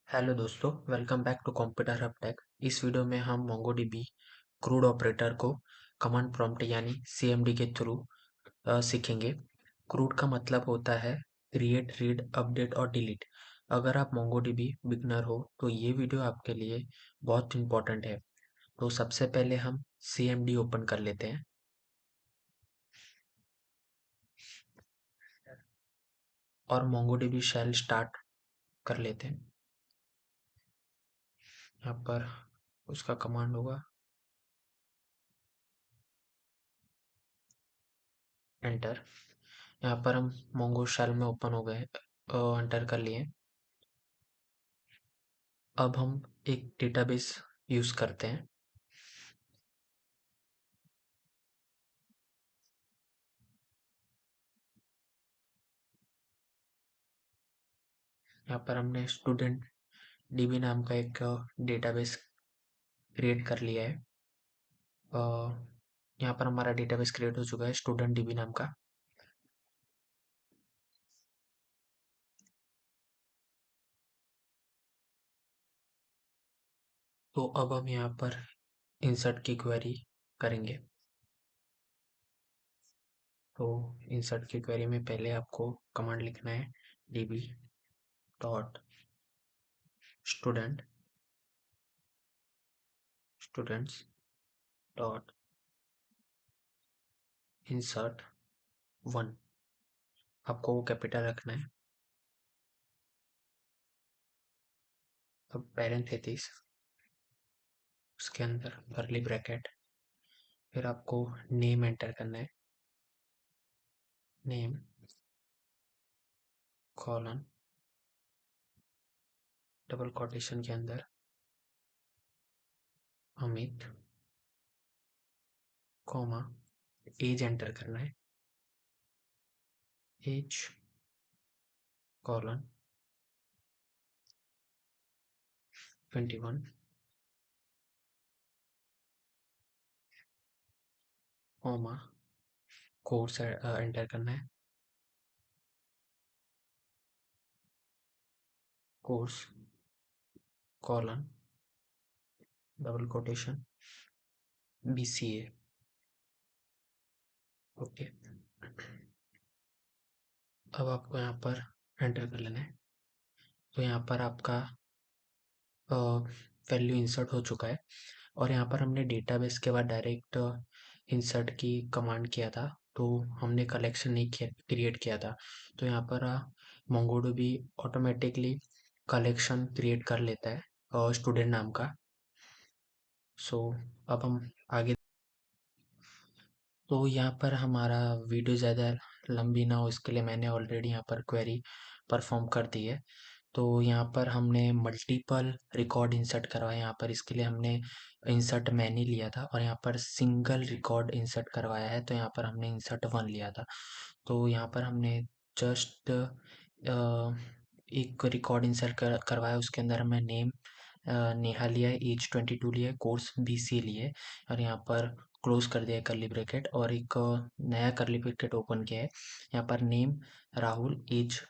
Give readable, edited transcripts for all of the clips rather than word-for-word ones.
Hello दोस्तों, welcome back to computer hub tech. इस वीडियो में हम मोंगोडीबी क्रूड ऑपरेटर को कमांड प्रॉम्प्ट यानी सीएमडी के थ्रू सीखेंगे। क्रूड का मतलब होता है क्रिएट, रीड, अपडेट और डिलीट। अगर आप मोंगोडीबी बिगनर हो तो ये वीडियो आपके लिए बहुत इंपॉर्टेंट है। तो सबसे पहले हम सीएमडी ओपन कर लेते हैं और मोंगोडीबी शेल स्टार्ट कर लेते हैं। यहाँ पर उसका कमांड होगा एंटर। यहाँ पर हम मोंगो शेल में ओपन हो गए, एंटर कर लिए। अब हम एक डेटाबेस यूज़ करते हैं। यहाँ पर हमने स्टूडेंट डीबी नाम का एक डेटाबेस क्रिएट कर लिया है। अ, यहाँ पर हमारा डेटाबेस क्रिएट हो चुका है स्टूडेंट डीबी नाम का। तो अब हम यहाँ पर इंसर्ट की क्वेरी करेंगे। तो इंसर्ट की क्वेरी में पहले आपको कमांड लिखना है dB dot student students dot insert one. आपको वो कैपिटल रखना है। अब पैरेंथेसिस, उसके अंदर कर्ली ब्रैकेट, फिर आपको नेम एंटर करना है। नेम कॉलन डबल कोटेशन के अंदर अमित, कॉमा, एज एंटर करना है। Age colon 21, comma, course enter करना है। Course colon double quotation BCA. Okay. अब आपको यहाँ पर एंटर कर लेना है। तो यहाँ पर आपका वैल्यू इंसर्ट हो चुका है और यहाँ पर हमने डेटाबेस के बाद डायरेक्ट इंसर्ट की कमांड किया था। तो हमने कलेक्शन नहीं किया, क्रिएट किया था। तो यहाँ पर मोंगोडीबी ऑटोमेटिकली कलेक्शन क्रिएट कर लेता है स्टूडेंट नाम का। सो अब हम आगे। तो यहाँ पर हमारा वीडियो ज़्यादा लंबी ना हो इसके लिए मैंने ऑलरेडी यहाँ पर क्वेरी परफॉर्म कर दी है। तो यहाँ पर हमने मल्टीपल रिकॉर्ड इंसर्ट करवाया। यहाँ पर इसके लिए हमने इंसर्ट मैनी लिया था और यहाँ पर सिंगल रिकॉर्ड इंसर्ट करवाया है। तो यहाँ पर हमने इंसर्ट वन लिया था। तो यहाँ पर हमने जस्ट एक रिकॉर्ड इंसर्ट करवाया। उसके अंदर हमने नेम नेहा लिया है, एज 22 लिया है, कोर्स बीसी लिए है और यहाँ पर क्लोज कर दिया है कर्ली ब्रैकेट और एक नया कर्ली ब्रैकेट ओपन किया है। यहाँ पर name Rahul, age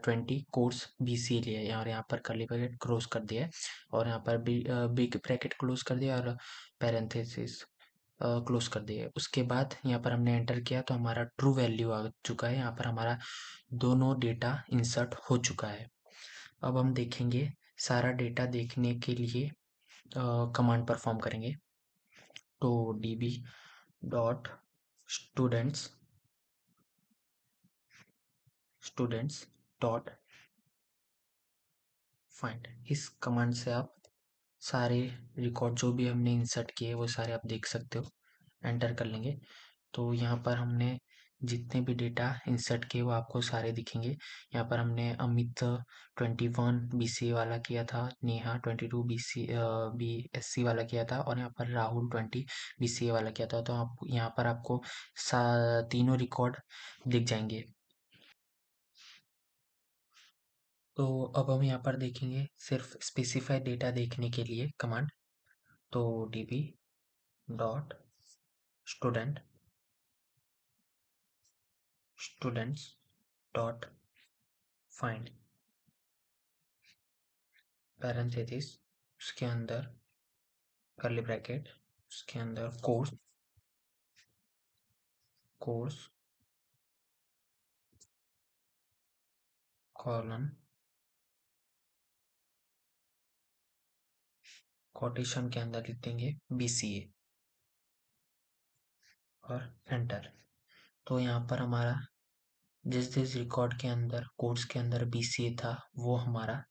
20, course BC लिया है और यहाँ पर कर्ली ब्रैकेट क्लोज कर दिया है और यहाँ पर बिग ब्रैकेट क्लोज कर दिया और पैरेंथेसिस क्लोज कर दिया है। उसके बाद यहाँ पर हमने एंटर किया तो हमारा ट्रू वैल्यू आ चुका है। यहाँ पर हमारा दोनों डेटा इंसर्ट हो चुका है। अब हम देखेंगे सारा डेटा देखने के लिए कमांड परफॉर्म करेंगे। तो dB dot students students dot find. इस कमांड से आप सारे रिकॉर्ड जो भी हमने इंसर्ट किए वो सारे आप देख सकते हो। एंटर कर लेंगे तो यहाँ पर हमने जितने भी डेटा इंसर्ट किए वो आपको सारे दिखेंगे। यहाँ पर हमने अमित 21 बीसीए वाला किया था, नेहा 22 बीएससी वाला किया था और यहाँ पर राहुल 20 बीसीए वाला किया था। तो आप यहाँ पर आपको तीनों रिकॉर्ड दिख जाएंगे। तो अब हम यहाँ पर देखेंगे सिर्फ स्पेसिफाई डेटा देखने के लिए कमांड। तो dB dot student students dot find. Parenthesis, उसके अंदर कर्ली ब्रैकेट, उसके अंदर कोर्स, कोर्स कॉलन, कोटेशन के अंदर लिख देंगे BCA और एंटर। तो यहाँ पर हमारा जिस जिस रिकॉर्ड के अंदर कोर्स के अंदर BCA था वो हमारा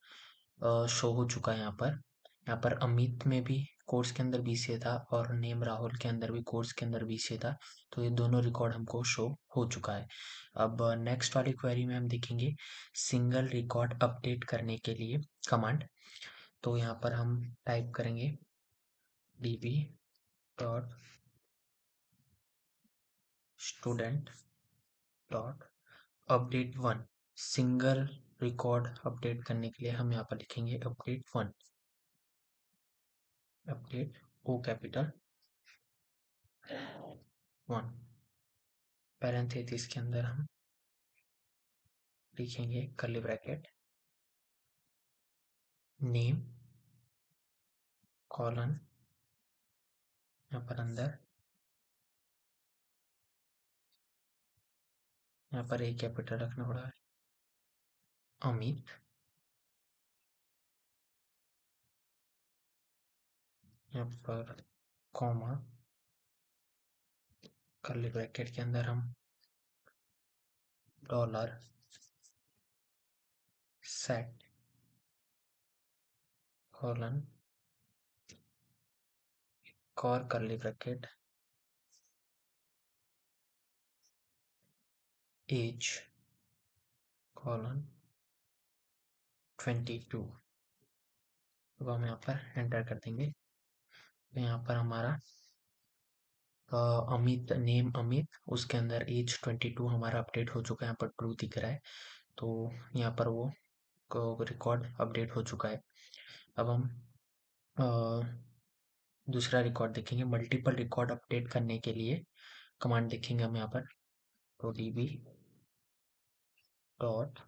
शो हो चुका है। यहाँ पर अमित में भी कोर्स के अंदर BCA था और नेम राहुल के अंदर भी कोर्स के अंदर BCA था। तो ये दोनों रिकॉर्ड हमको शो हो चुका है। अब नेक्स्ट वाली क्वेरी में हम देखेंगे सिंगल रिकॉर्ड अपडेट करने के लिए कमांड। तो यहाँ पर हम टाइप करेंगे db dot student dot update 1। Single record update करने के लिए हम यहाँ पर लिखेंगे update 1, update O capital 1। Parenthesis के अंदर हम लिखेंगे कर्ली ब्रैकेट नेम कॉलन, यहाँ पर अंदर यहाँ पर A कैपिटल रखना पड़ा है, अमित, यहाँ पर कॉमा, कर्ली ब्रैकेट के अंदर हम डॉलर सेट कॉलन और कर्ली ब्रैकेट एज कॉलन 22। अब हम यहाँ पर एंटर कर देंगे। तो यहाँ पर हमारा अमित, नेम अमित, उसके अंदर एज 22 हमारा अपडेट हो चुका है। यहाँ पर ट्रू दिख रहा है। तो यहाँ पर वो रिकॉर्ड अपडेट हो चुका है। अब हम दूसरा रिकॉर्ड देखेंगे। मल्टीपल रिकॉर्ड अपडेट करने के लिए कमांड देखेंगे हम यहाँ पर। तो db dot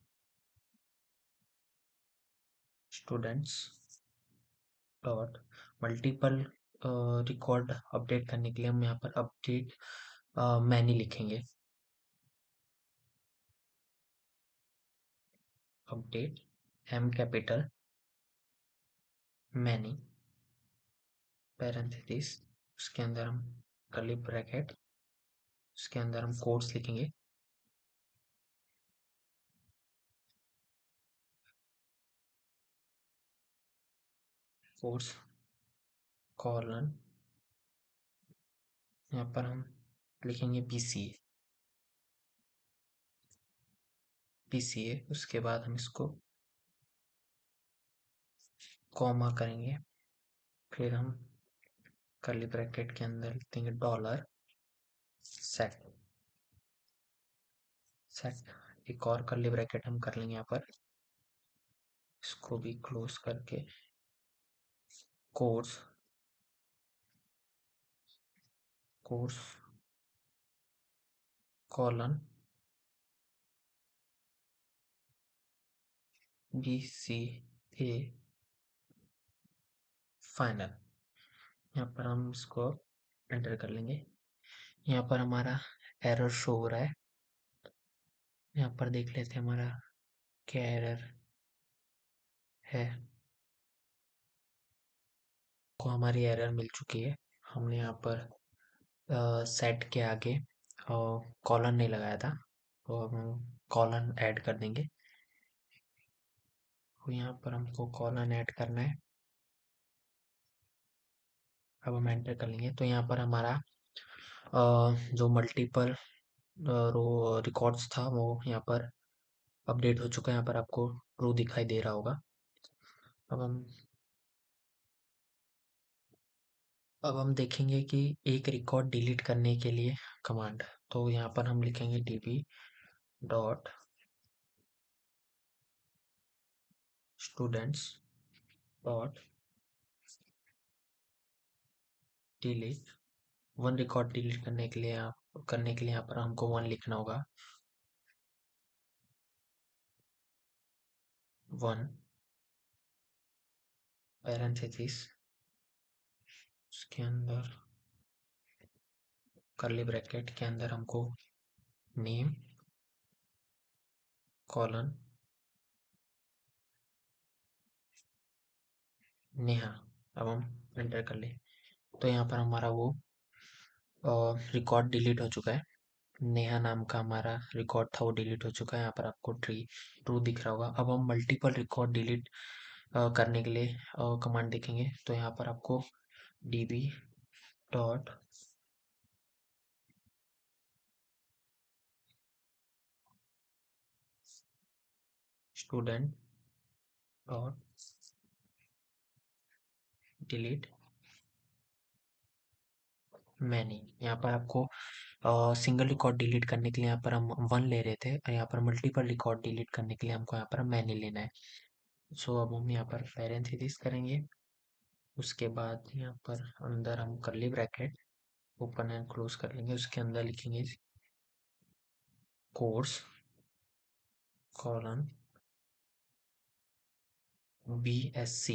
students dot multiple record update करने के लिए हम यहाँ पर अपडेट मैनी लिखेंगे, update M capital many parenthesis, उसके अंदर हम कर्ली ब्रैकेट, उसके अंदर हम कोट्स लिखेंगे, कोट्स कॉलन, यहाँ पर हम लिखेंगे BCA, उसके बाद हम इसको कॉमा करेंगे, फिर हम कर्ली ब्रैकेट के अंदर लिख देंगे डॉलर सेट, एक और कर्ली ब्रैकेट हम कर लेंगे यहाँ पर, इसको भी क्लोज करके कोर्स कॉलन BCA फाइनल। यहाँ पर हम इसको एंटर कर लेंगे। यहाँ पर हमारा एरर शो हो रहा है। यहाँ पर देख लेते हैं हमारा क्या एरर है। को हमारी एरर मिल चुकी है। हमने यहाँ पर सेट के आगे कॉलन नहीं लगाया था, तो अब हम कॉलन ऐड कर देंगे। तो यहाँ पर हमको कॉलन ऐड करना है। अब हम एंटर कर लेंगे। तो यहाँ पर हमारा जो मल्टीपल रो रिकॉर्ड्स था वो यहाँ पर अपडेट हो चुका है। यहाँ पर आपको ट्रू दिखाई दे रहा होगा। अब हम देखेंगे कि एक रिकॉर्ड डिलीट करने के लिए कमांड। तो यहाँ पर हम लिखेंगे db dot students dot delete 1। Record delete करने के लिए यहाँ पर हमको 1 लिखना होगा, 1 पैरेंथेसिस, उसके अंदर कर्ली ब्रैकेट के अंदर हमको नेम कॉलन नेहा। अब हम एंटर कर ले तो यहाँ पर हमारा वो रिकॉर्ड डिलीट हो चुका है। नेहा नाम का हमारा रिकॉर्ड था वो डिलीट हो चुका है। यहाँ पर आपको ट्रू दिख रहा होगा। अब हम मल्टीपल रिकॉर्ड डिलीट करने के लिए कमांड देखेंगे। तो यहाँ पर आपको db dot student dot delete many. यहाँ पर आपको सिंगल रिकॉर्ड डिलीट करने के लिए यहाँ पर हम 1 ले रहे थे और यहाँ पर मल्टीपल रिकॉर्ड डिलीट करने के लिए हमको यहाँ पर मैनी लेना है। सो अब हम यहाँ पर पैरेंथेसिस करेंगे। उसके बाद यहाँ पर अंदर हम curly bracket open and close कर लेंगे। उसके अंदर लिखेंगे कोर्स कॉलन BSc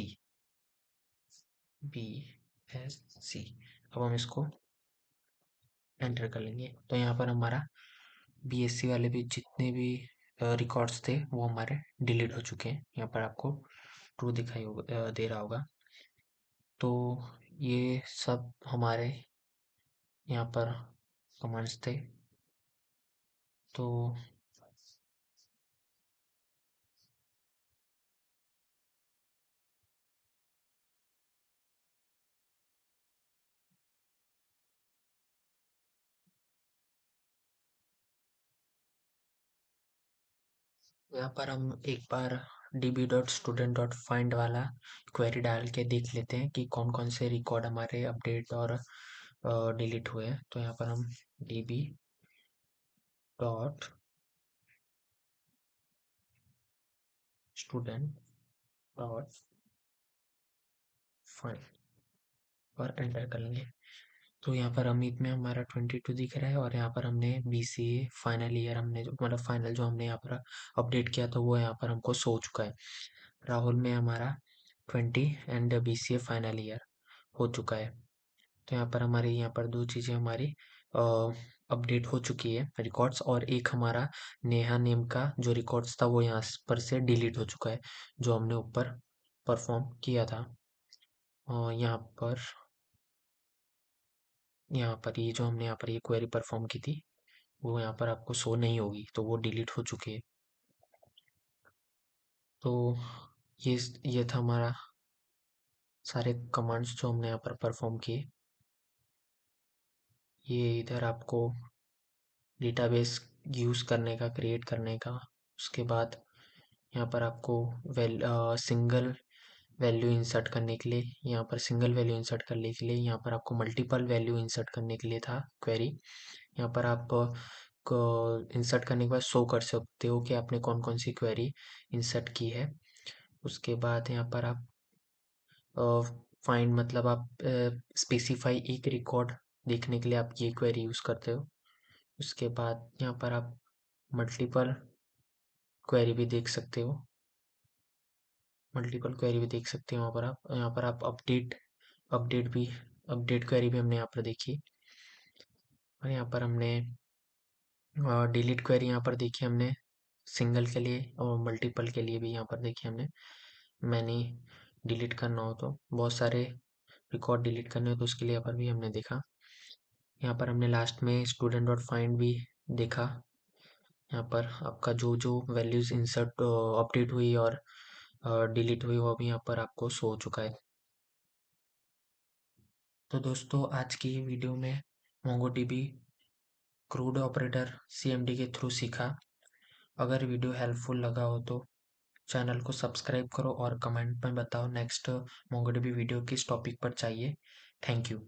BSc। अब हम इसको एंटर कर लेंगे। तो यहाँ पर हमारा BSc वाले भी जितने भी रिकॉर्ड्स थे वो हमारे डिलीट हो चुके हैं। यहाँ पर आपको ट्रू दिखाई दे रहा होगा। तो ये सब हमारे यहाँ पर कमांड्स थे। तो यहाँ पर हम एक बार db.student.find वाला क्वेरी डाल के देख लेते हैं कि कौन कौन से रिकॉर्ड हमारे अपडेट और डिलीट हुए हैं। तो यहाँ पर हम db dot student dot find और एंटर कर लेंगे। तो यहाँ पर अमित में हमारा 22 दिख रहा है और यहाँ पर हमने BCA फाइनल ईयर हमने मतलब फाइनल जो हमने यहाँ पर अपडेट किया था वो यहाँ पर हमको शो हो चुका है। राहुल में हमारा 20 एंड BCA फाइनल ईयर हो चुका है। तो यहाँ पर हमारी यहाँ पर दो चीज़ें हमारी अपडेट हो चुकी है रिकॉर्ड्स, और एक हमारा नेहा नेम का जो रिकॉर्ड्स था वो यहाँ पर से डिलीट हो चुका है जो हमने ऊपर परफॉर्म किया था। यहाँ पर ये जो हमने यहाँ पर ये क्वेरी परफॉर्म की थी वो यहाँ पर आपको शो नहीं होगी, तो वो डिलीट हो चुकी है। तो ये ये था हमारा सारे कमांड्स जो हमने यहाँ पर परफॉर्म किए। ये इधर आपको डेटाबेस यूज़ करने का, क्रिएट करने का। उसके बाद यहाँ पर आपको सिंगल वैल्यू इंसर्ट करने के लिए, यहाँ पर सिंगल वैल्यू इंसर्ट करने के लिए, यहाँ पर आपको मल्टीपल वैल्यू इंसर्ट करने के लिए था क्वेरी। यहाँ पर आप को इंसर्ट करने के बाद शो कर सकते हो कि आपने कौन कौन सी क्वेरी इंसर्ट की है। उसके बाद यहाँ पर आप फाइंड मतलब आप स्पेसिफाई एक रिकॉर्ड देखने के लिए आप ये क्वेरी यूज़ करते हो। उसके बाद यहाँ पर आप मल्टीपल क्वेरी भी देख सकते हो। मल्टीपल क्वेरी भी देख सकते हो यहाँ पर आप अपडेट भी अपडेट क्वेरी भी हमने यहाँ पर देखी। और यहाँ पर हमने डिलीट क्वेरी यहाँ पर देखी हमने सिंगल के लिए और मल्टीपल के लिए भी यहाँ पर देखी हमने। मैंने डिलीट करना हो तो बहुत सारे रिकॉर्ड डिलीट करने हो तो उसके लिए यहाँ पर भी हमने देखा। यहाँ पर हमने लास्ट में स्टूडेंट डॉट फाइंड भी देखा। यहाँ पर आपका जो जो वैल्यूज इंसर्ट अपडेट हुई और डिलीट हुई वो भी यहाँ पर आपको शो हो चुका है। तो दोस्तों आज की वीडियो में मोंगोडीबी क्रूड ऑपरेटर CMD के थ्रू सीखा। अगर वीडियो हेल्पफुल लगा हो तो चैनल को सब्सक्राइब करो और कमेंट में बताओ नेक्स्ट मोंगोडीबी वीडियो किस टॉपिक पर चाहिए। Thank you.